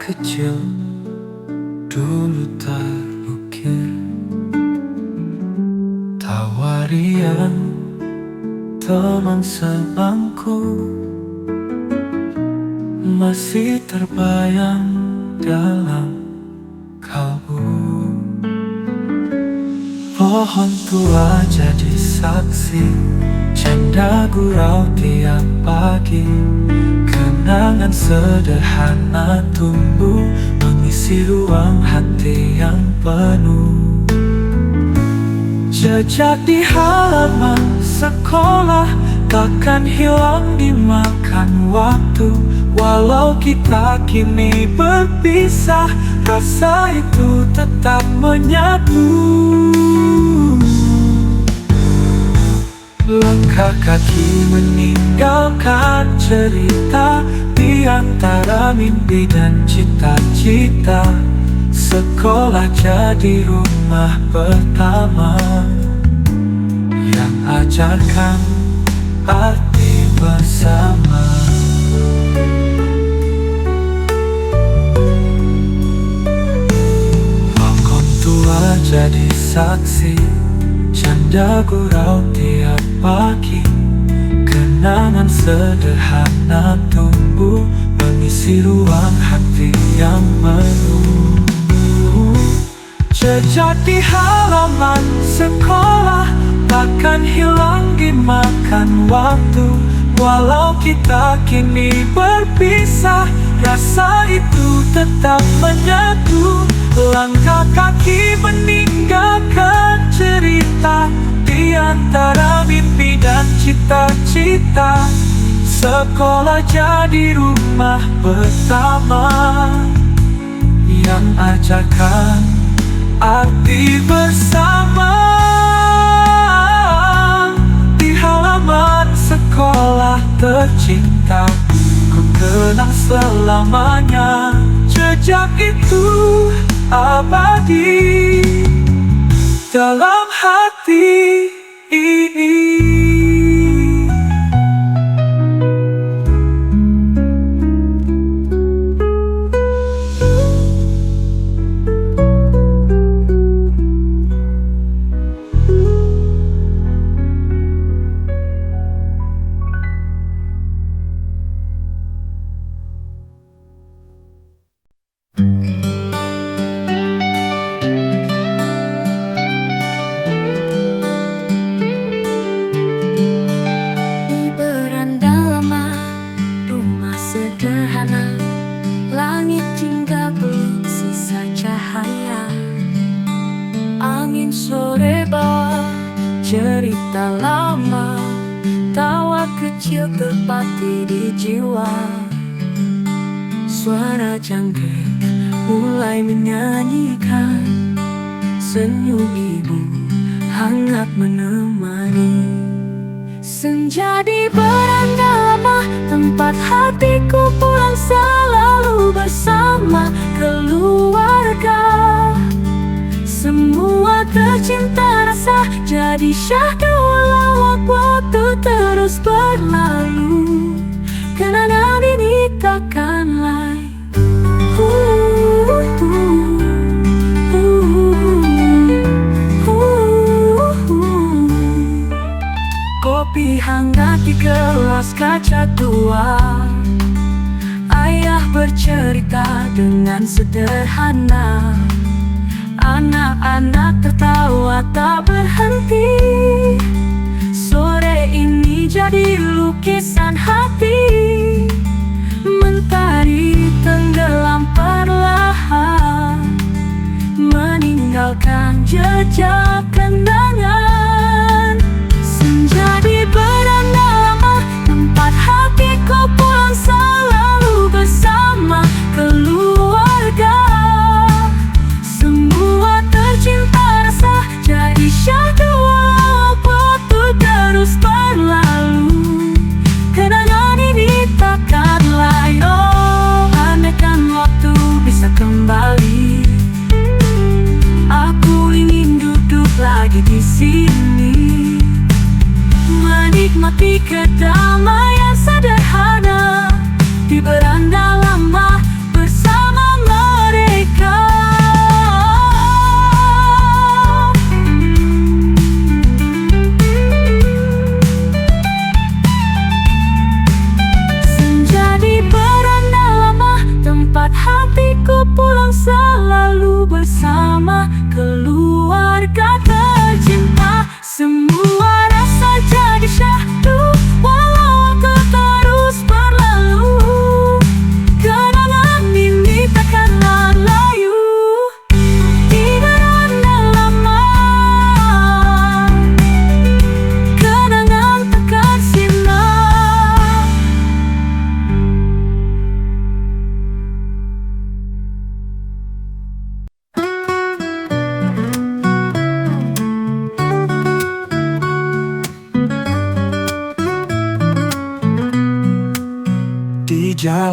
kecil dulu terukir, tawarian teman sebangku masih terbayang dalam kalbu. Pohon tua jadi saksi, canda gurau tiap pagi. Kenangan sederhana tumbuh mengisi ruang hati yang penuh. Jejak di halaman sekolah takkan hilang dimakan waktu. Walau kita kini berpisah, rasa itu tetap menyatu. Langkah kaki meninggalkan cerita di antara mimpi dan cita-cita. Sekolah jadi rumah pertama yang ajarkan arti bersama. Balkon tua jadi saksi, canda gurau tiap pagi. Kenangan sederhana tumbuh mengisi ruang hati yang penuh. Jejak di halaman sekolah takkan hilang dimakan waktu. Walau kita kini berpisah, rasa itu tetap menyatu. Langkah kaki meninggalkan cerita di antara mimpi dan cita-cita. Sekolah jadi rumah pertama yang ajarkan arti bersama. Di halaman sekolah tercinta, ku kenang selamanya. Jejak itu abadi dalam hati ini. Langit hingga belum sisa cahaya. Angin sore bawa cerita lama, tawa kecil terpati di jiwa. Suara jangkrik mulai menyanyikan, senyum ibu hangat menemani. Senja di beranda lama, tempat hatiku pulang selalu bersama keluarga. Semua tercinta rasa jadi syahdu walau waktu terus berlalu. Kenangan ini takkan lain. Kopi hangat di gelas kaca tua. Ayah bercerita dengan sederhana. Anak-anak tertawa tak berhenti. Sore ini jadi lukisan hati. Mentari tenggelam perlahan, meninggalkan jejak kenangan. Senja di beranda lama, tempat hatiku pulang selalu bersama keluarga. Semua tercinta rasa jadi syahdu walau waktu terus berlalu. Kenangan ini takkan lain. Oh, andaikan waktu bisa kembali, aku ingin duduk lagi di sini.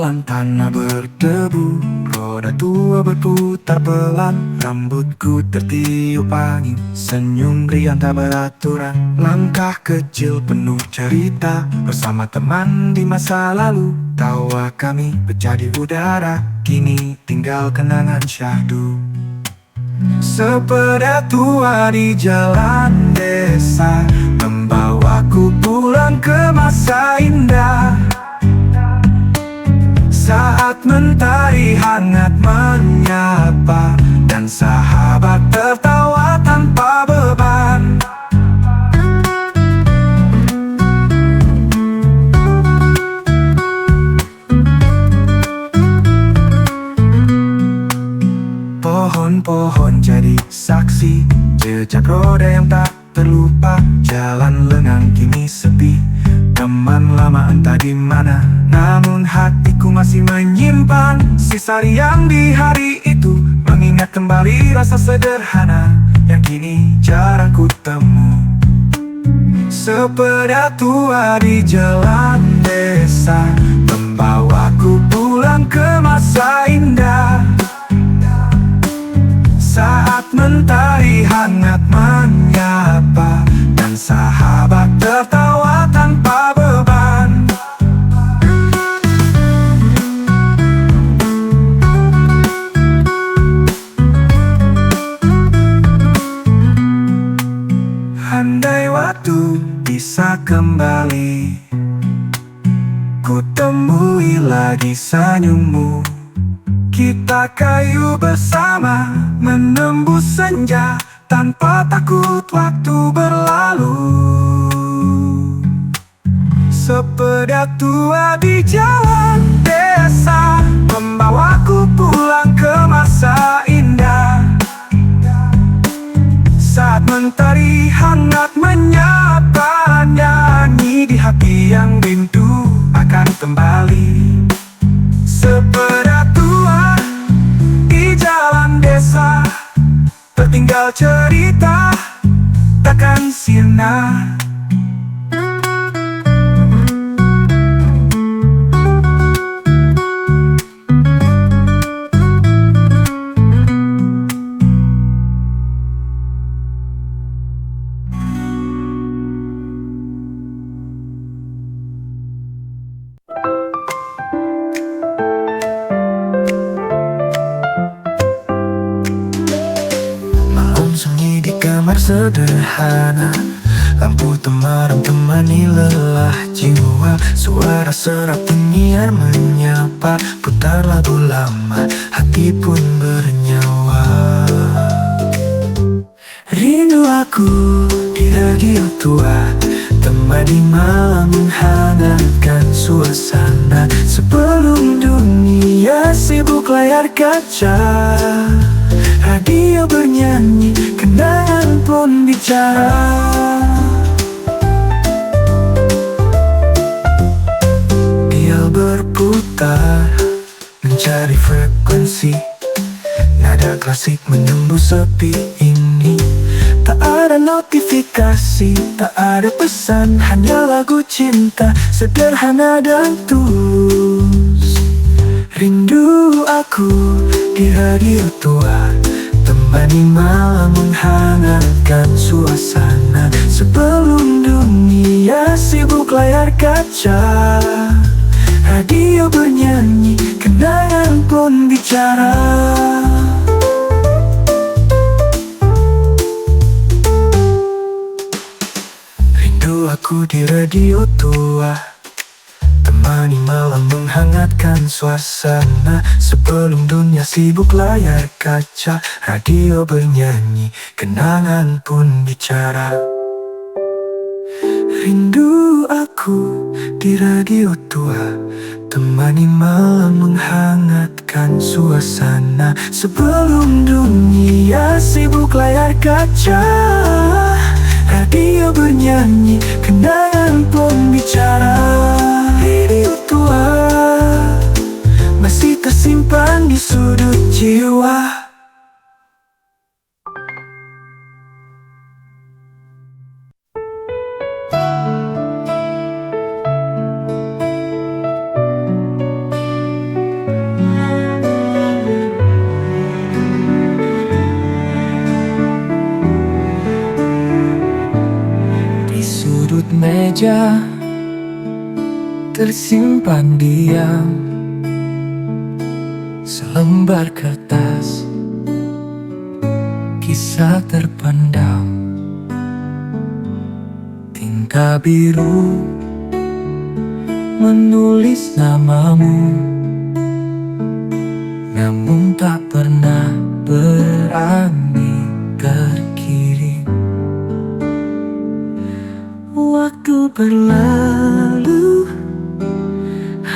jalan tanah berdebu, roda tua berputar pelan, rambutku tertiup angin, senyum riang tak beraturan. Langkah kecil penuh cerita, bersama teman di masa lalu. Tawa kami pecah di udara, kini tinggal kenangan syahdu. Sepeda tua di jalan desa, membawaku pulang ke masa indah. Saat mentari hangat menyapa, dan sahabat tertawa tanpa beban. Pohon-pohon jadi saksi, jejak roda yang tak terlupa. Jalan lengang kini sepi, teman lama entah di mana. Namun hatiku masih menyimpan sisa riang di hari itu, mengingat kembali rasa sederhana yang kini jarang ku temu. Sepeda tua di jalan desa, membawaku pulang ke masa indah. Saat mentari hangat menyapa, dan sahabat tertawa tanpa beban. Andai waktu bisa kembali, ku temui lagi senyummu. Kita kayu bersama, menembus senja, tanpa takut waktu berlalu. Sepeda tua di jalan desa, membawaku pulang ke masa indah. Saat mentari hangat menyapa, nyanyi di hati yang rindu akan kembali. Sepeda tua di jalan desa, tertinggal cerita takkan sirna. Sederhana, lampu temaram temani lelah jiwa. Suara serak penyiar menyapa, putar lagu lama, hati pun bernyawa. Rindu aku di radio tua, temani malam menghangatkan suasana. Sebelum dunia sibuk layar kaca, radio bernyanyi, kenangan pun bicara. Dial berputar, mencari frekuensi, nada klasik menembus sepi ini. Tak ada notifikasi, tak ada pesan, hanya lagu cinta, sederhana dan tulus. Rindu aku di radio tua, temani malam menghangatkan suasana. Sebelum dunia sibuk layar kaca, radio bernyanyi, kenangan pun bicara. Rindu aku di radio tua, temani malam menghangatkan suasana. Sebelum dunia sibuk layar kaca, radio bernyanyi, kenangan pun bicara. Rindu aku di radio tua, temani malam menghangatkan suasana. Sebelum dunia sibuk layar kaca, radio bernyanyi, kenangan pun bicara. Radio tua masih tersimpan di sudut jiwa. meja tersimpan diam selembar kertas, kisah terpendam, tinta biru menulis namamu, namun tak pernah berani terkirim. Waktu berlalu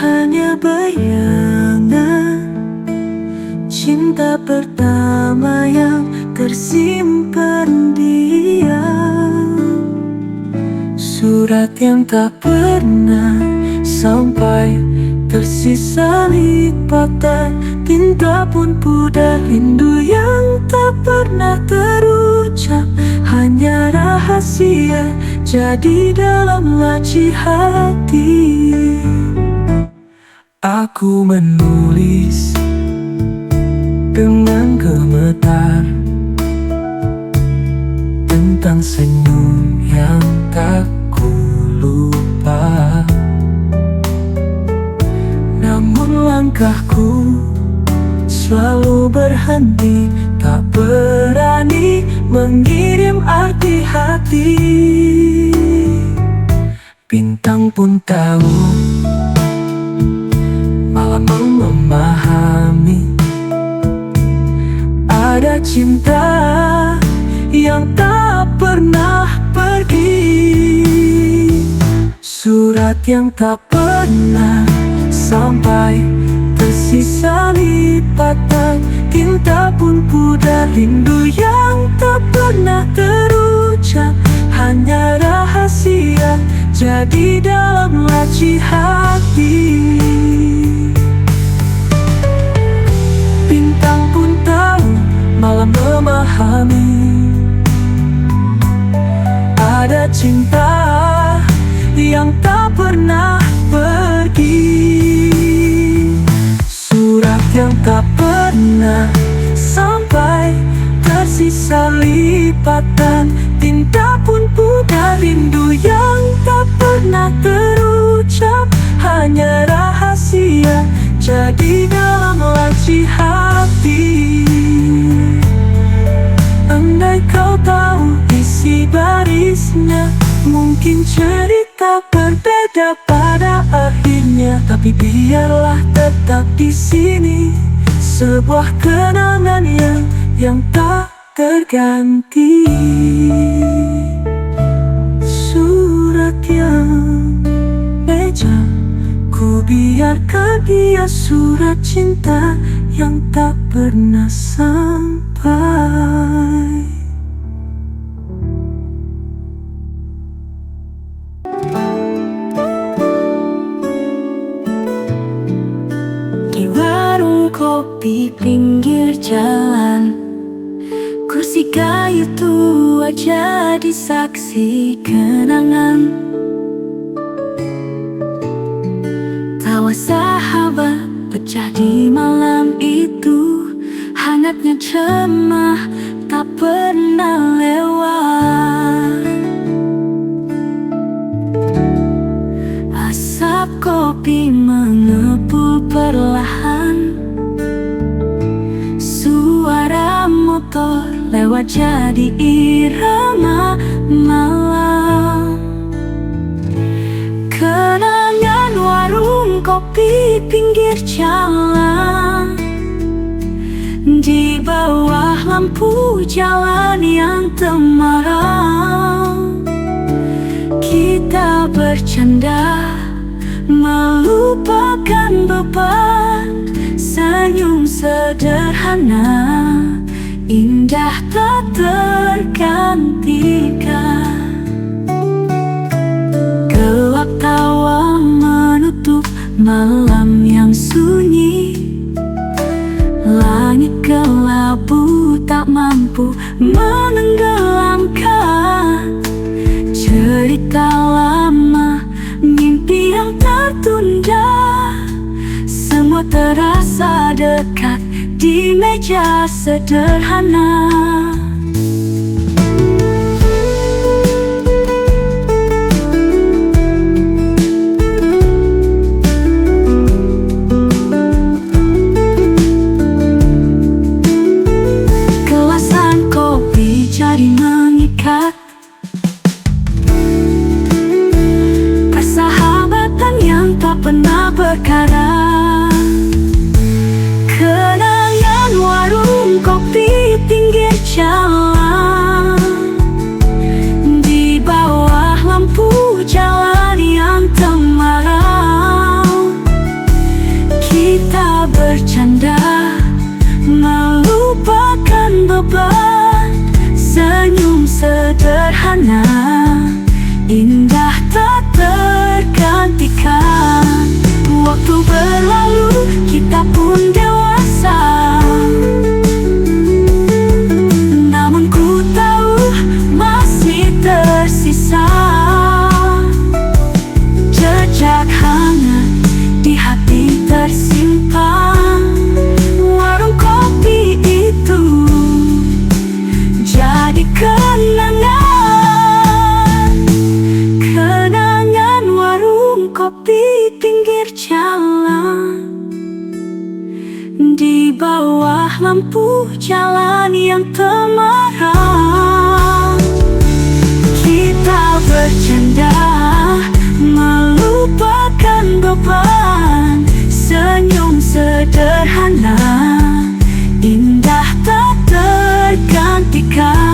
hanya bayangan cinta pertama yang tersimpan diam, surat yang tak pernah sampai, tersisa lipatan, tinta pun pudar, rindu yang tak pernah terucap, hanya rahasia jadi dalam laci hati. Aku menulis dengan gemetar tentang senyum yang tak ku lupa, namun langkahku selalu berhenti, tak berani mengirim arti hati. Bintang pun tahu, malam memahami, ada cinta yang tak pernah pergi, surat yang tak pernah sampai, tersisa lipatan, tinta pun pudar, rindu yang tak pernah terucap, hanya rahasia jadi dalam laci hati. Bintang pun tahu, malam memahami, ada cinta yang tak pernah pergi, surat yang tak pernah sampai, tersisa lipatan, tinta pun pudar, rindu yang tak pernah terucap, hanya rahasia jadi dalam laci hati. Andai kau tahu isi barisnya, mungkin cerita berbeda pada akhirnya, tapi biarlah tetap di sini, sebuah kenangan yang tak terganti. Surat yang meja, ku biarkan dia, surat cinta yang tak pernah sampai. Di warung kopi pinggir jalan, kursi kayu tua jadi saksi kenangan. Tawa sahabat pecah di malam itu, hangatnya cemah tak pernah lewat. Asap kopi mengepul perlahan, suara motor lewat jadi irama malam. Kenangan warung kopi pinggir jalan, di bawah lampu jalan yang temaram, kita bercanda melupakan beban, senyum sederhana indah tak tergantikan. Gelap tawa menutup malam yang sunyi, langit kelabu tak mampu menenggelamkan cerita lama, mimpi yang tertunda, semua terasa dekat di meja sederhana. dekat. Persahabatan yang tak pernah berkarat. Kenangan warung kopi pinggir jalan, di bawah lampu jalan yang temaram. Kita bercanda, melupakan beban. Senyum sederhana, indah tak tergantikan. Waktu berlalu, kita pun dewasa. Namun ku tahu masih tersisa jejak hangat di hati tersimpan. Warung kopi itu jadi kenangan. Kenangan warung kopi pinggir jalan, di bawah lampu jalan yang temaram. Kita bercanda, melupakan beban. Senyum sederhana, indah tak tergantikan.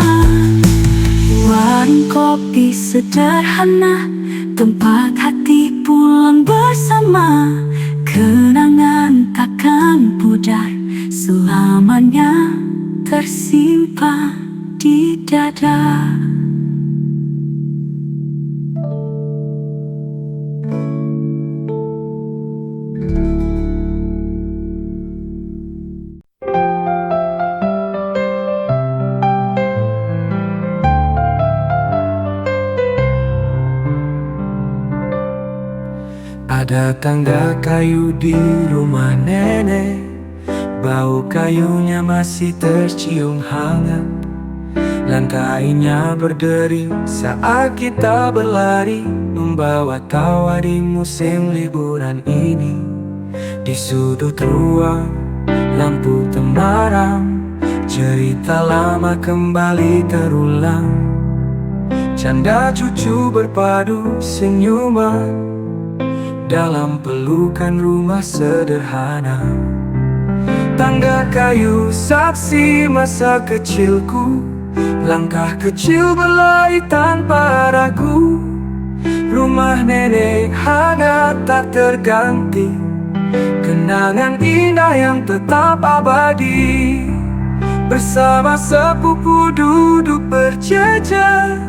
Warung kopi sederhana, tempat hati pulang bersama. Kenangan takkan pudar, selamanya tersimpan di dada. Ada tangga kayu di rumah nenek, bau kayunya masih tercium hangat. Lantainya berdering saat kita berlari, membawa tawa di musim liburan ini. Di sudut ruang, lampu temaram, cerita lama kembali terulang. Canda cucu berpadu senyuman dalam pelukan rumah sederhana. Tangga kayu saksi masa kecilku, langkah kecil berlari tanpa ragu. Rumah nenek hangat tak terganti, kenangan indah yang tetap abadi. Bersama sepupu duduk berjejer,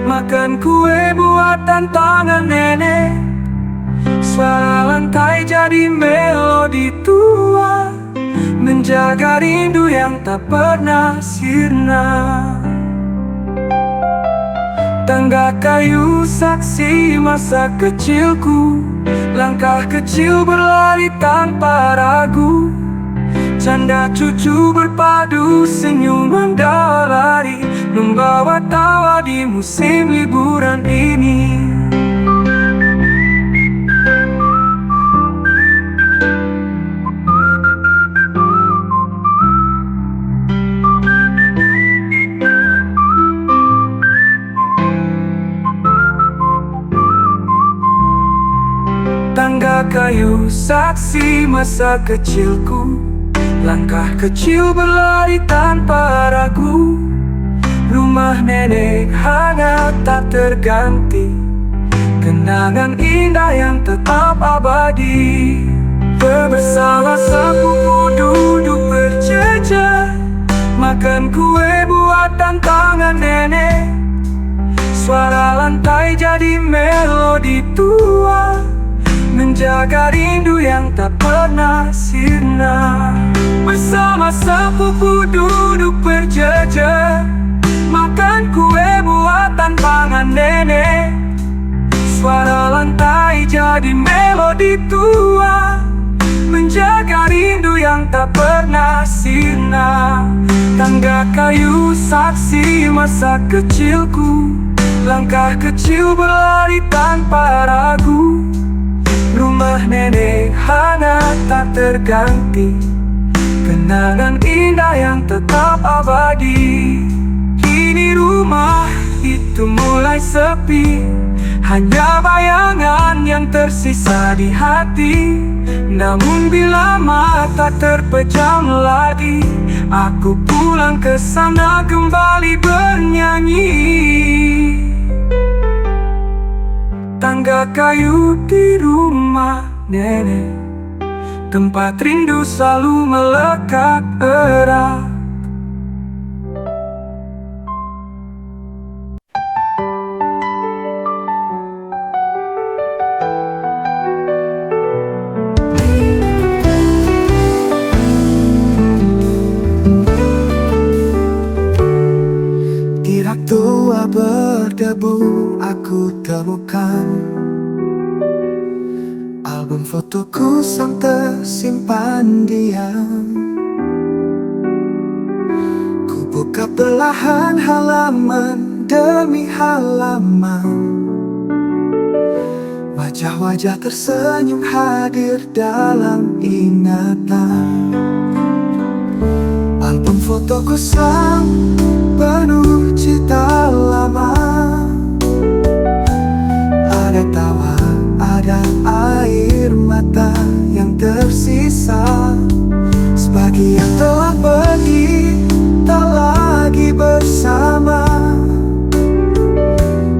makan kue buatan tangan nenek. Suara lantai jadi melodi tua, menjaga rindu yang tak pernah sirna. Tangga kayu saksi masa kecilku, langkah kecil berlari tanpa ragu. Canda cucu berpadu senyuman lari, membawa tawa di musim liburan ini. Tangga kayu saksi masa kecilku, langkah kecil berlari tanpa ragu. Rumah nenek hangat tak terganti, kenangan indah yang tetap abadi. Bersama sepupu duduk berjejer, makan kue buatan tangan nenek. Suara lantai jadi melodi tua, menjaga rindu yang tak pernah sirna. Bersama sepupu duduk berjejer, makan kue buatan tangan nenek. Suara lantai jadi melodi tua, menjaga rindu yang tak pernah sirna. Tangga kayu saksi masa kecilku, langkah kecil berlari tanpa ragu. Rumah nenek hangat tak terganti, kenangan indah yang tetap abadi. Ini rumah itu mulai sepi. Hanya bayangan yang tersisa di hati. Namun bila mata terpejam lagi, aku pulang ke sana kembali bernyanyi. Tangga kayu di rumah nenek, tempat rindu selalu melekat erat. Di rak tua berdebu aku temukan album fotoku sang tersimpan diam. Ku buka belahan halaman demi halaman. Wajah-wajah tersenyum hadir dalam ingatan. Album fotoku sang penuh cita lama. Ada tawa, ada air mata yang tersisa. Sebagian telah pergi, tak lagi bersama.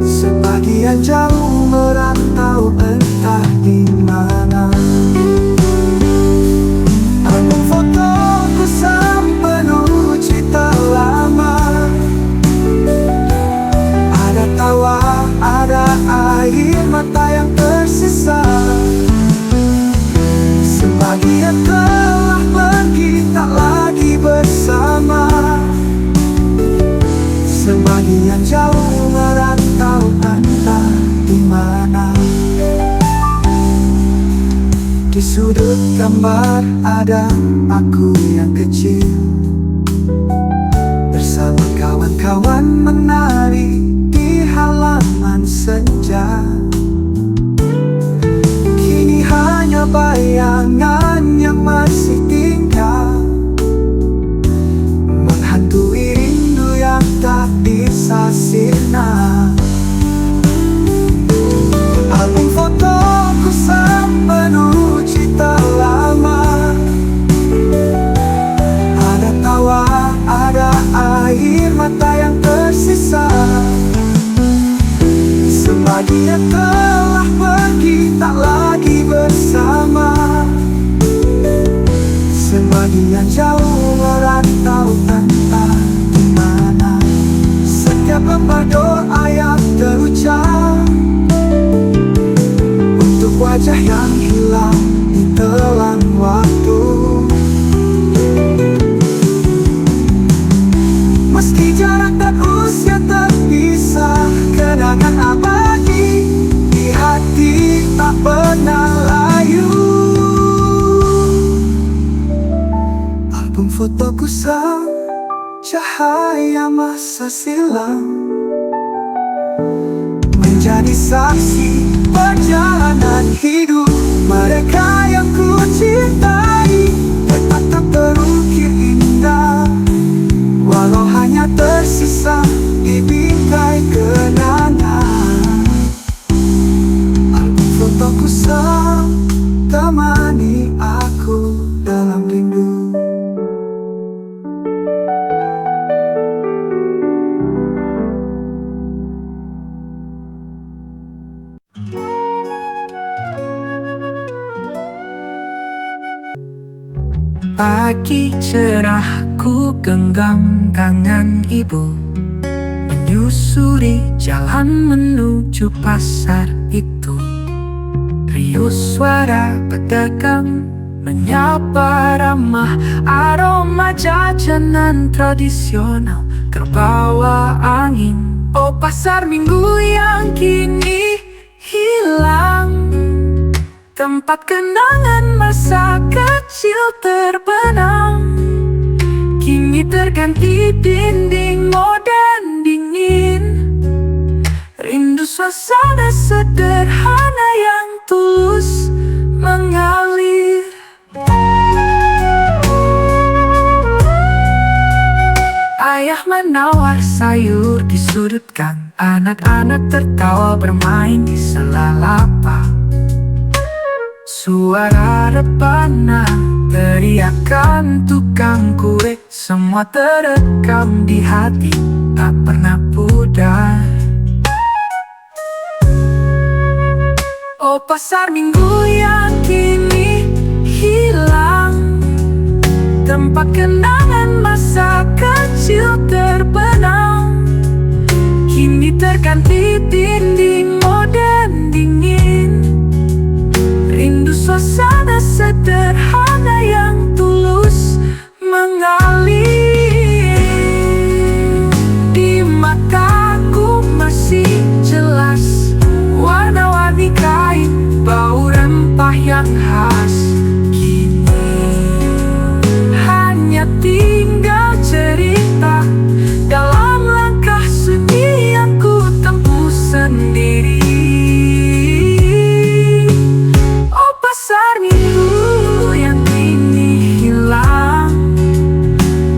Sebagian jauh merantau entah di mana. Album fotoku sang penuh cita lama. Ada tawa, ada air mata yang tersisa. Sebagian telah pergi, tak lagi bersama. Sebagian jauh merantau entah di mana. Di sudut gambar ada aku yang kecil, bersama kawan-kawan menari di halaman senja. Kini hanya bayangan yang masih tinggal, menghantui rindu yang tak bisa sirna. Album fotoku sang penuh cita lama. Ada tawa, ada air mata yang tersisa. Sebagian telah pergi, tak lagi bersama. Sebagian jauh merantau entah di mana. Setiap lembar doa yang terucap untuk wajah yang hilang di telan waktu. Meski jarak dan usia terpisah, kenangan abadi di hati tak pernah layu. Album fotoku sang cahaya masa silam, menjadi saksi perjalanan hidup mereka yang ku cintai. Tetap terukir indah, walau hanya tersisa di bingkai kenangan. Album fotoku sang temani aku dalam rindu. Pagi cerah ku genggam tangan ibu, menyusuri jalan menuju pasar itu. Riuh suara pedagang menyapa ramah, aroma jajanan tradisional terbawa angin. Oh, pasar minggu yang kini hilang, tempat kenangan masa kecil terbenam, kini terganti dinding modern dingin. Rindu suasana sederhana yang tulus mengalir. Ayah menawar sayur di sudutkan. Anak-anak tertawa bermain di sela lapak. Suara rebana, teriakan tukang kue, semua terekam di hati, tak pernah pudar. Oh pasar minggu yang kini hilang, tempat kenangan masa kecil terbenam, kini terganti dinding modern dingin. Rindu suasana sederhana yang tulus mengalir. Di mataku masih jelas warna-warni kain, bau rempah yang khas. Kini hanya tinggal cerita dalam langkah sunyi yang ku tempuh sendiri. Oh pasar minggu yang kini hilang,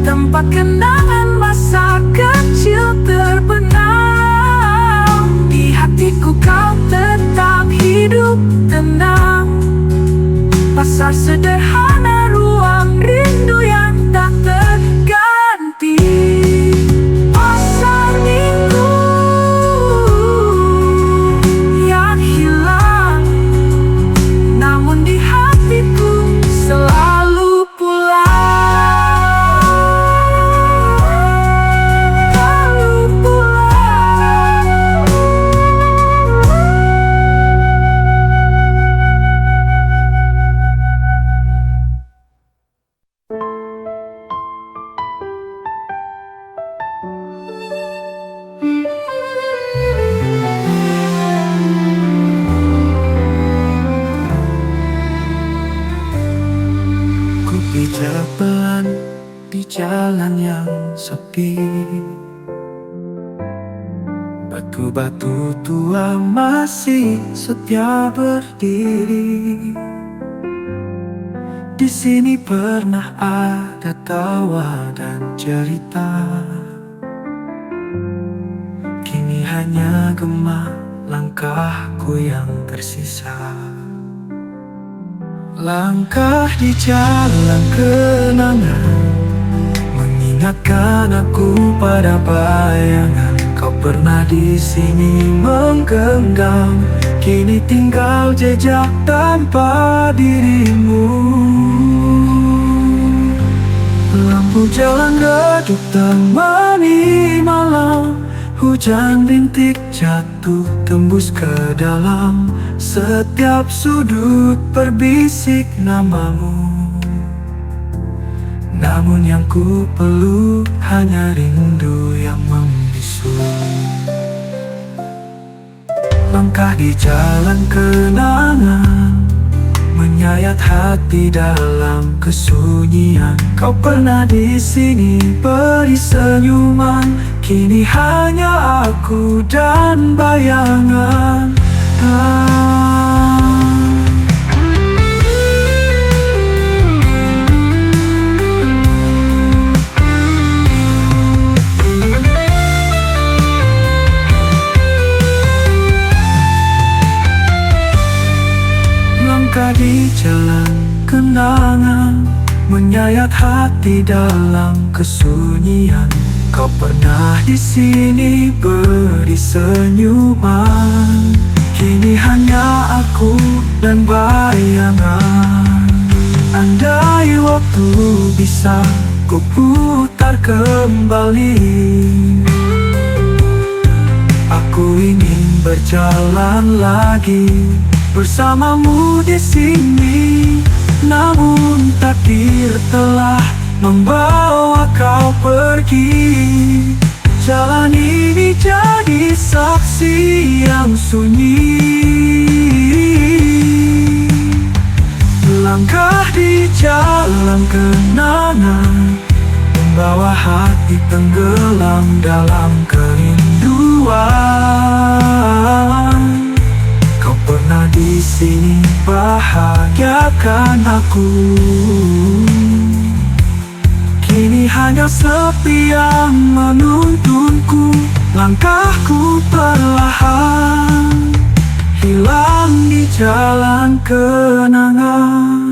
tempat kenangan masa kecil terbenam. Di hatiku kau tetap hidup tenang. Pasar sederhana, ruang rindu yang tak terganti. Pasar minggu yang hilang, namun di hatiku selalu pulang. Selalu pulang. Ku pijak pelan di jalan yang sepi, batu-batu tua masih setia berdiri. Di sini pernah ada tawa dan cerita, kini hanya gema langkahku yang tersisa. Langkah di jalan kenangan mengingatkan aku pada bayangan. Kau pernah di sini menggenggam, kini tinggal jejak tanpa dirimu. Lampu jalan redup temani malam, hujan rintik jatuh tembus ke dalam. Setiap sudut berbisik namamu, namun yang ku peluk hanya rindu yang membisu. Langkah di jalan kenangan menyayat hati dalam kesunyian. Kau pernah di sini beri senyuman, kini hanya aku dan bayangan. Langkah di jalan kenangan menyayat hati dalam kesunyian. Kau pernah di sini beri senyuman, kini hanya aku dan bayangan. Andai waktu bisa ku putar kembali, aku ingin berjalan lagi bersamamu di sini. Namun takdir telah membawa kau pergi. Jalan ini jadi saksi yang sunyi. Langkah di jalan kenangan membawa hati tenggelam dalam kerinduan. Kau pernah di sini bahagiakan aku, kini hanya sepi yang menuntunku. Langkahku perlahan hilang di jalan kenangan.